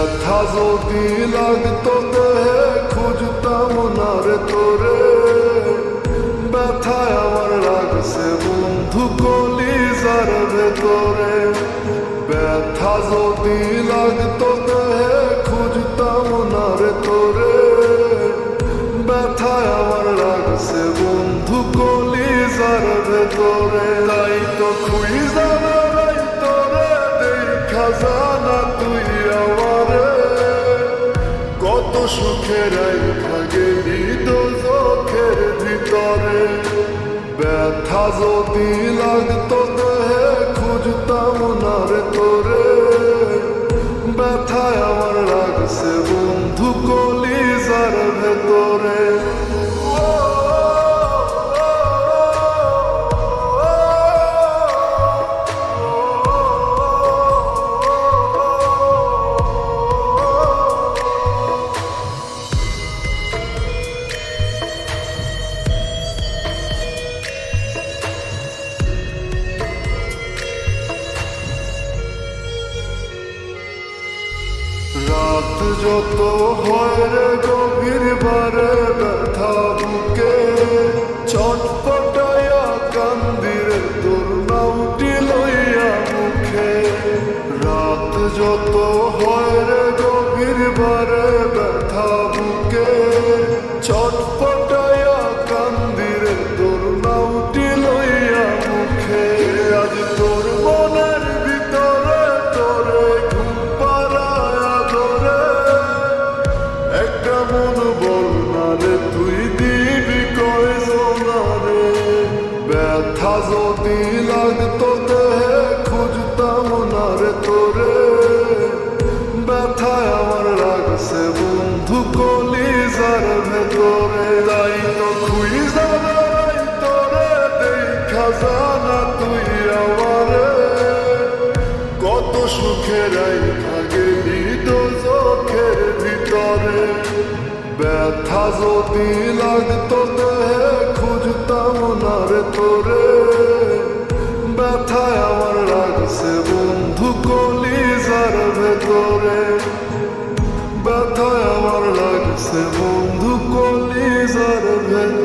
ব্যথা যদি লাগতো দেহে খুঁজতাম না রে তোরে, ব্যথায় আমার লাগছে বন্ধু কলিজার ভেতরে। ব্যথা যদি লাগতো দেহে খুঁজতাম না রে তোরে, ব্যথায় আমার লাগছে বন্ধু কলিজার ভেতরে। তাই তো খুঁজা বেড়াই তোরে দেখা জানা তুই আমারে, কত সুখের রাইখা গেলি দোজখের ভিতরে। ব্যথা যদি লাগতো দেহে খুঁজতাম না রে তোরে, ব্যথায় আমার লাগছে বন্ধু কলিজার ভেতরে। রাত যত হয় রে গভীর বারে ব্যথা বুকে, ছটফটাইয়া কান্দিরে তোর নামটি লইয়া মুখে। রাত যত হয় রে গভীর বারে ব্যথা বুকে, ছটফটাইয়া কান্দিরে তোর নামটি লইয়া মুখে। আজ তোর মনের ভিতরে তোরে ঘুম পাড়ায়া ধরে, একটা মন বল না রে তুই দিবি কয়জনা রে। ব্যথা যদি লাগতো দেহে খুঁজতাম না রে তোরে, ব্যথায় আমার লাগছে বন্ধু কলিজার ভেতরে। তাই তো খুঁজা বেড়াই তোরে দেখা জানা তুই আমারে, কত সুখের রাইখা গেলি দোজখের ভিতরে। ব্যথা যদি লাগতো দেহে খুঁজতাম না রে তোরে, ব্যথায় আমার লাগছে বন্ধু কলিজার ভেতরে। ব্যথায় আমার লাগছে বন্ধু কলিজার ভেতরে।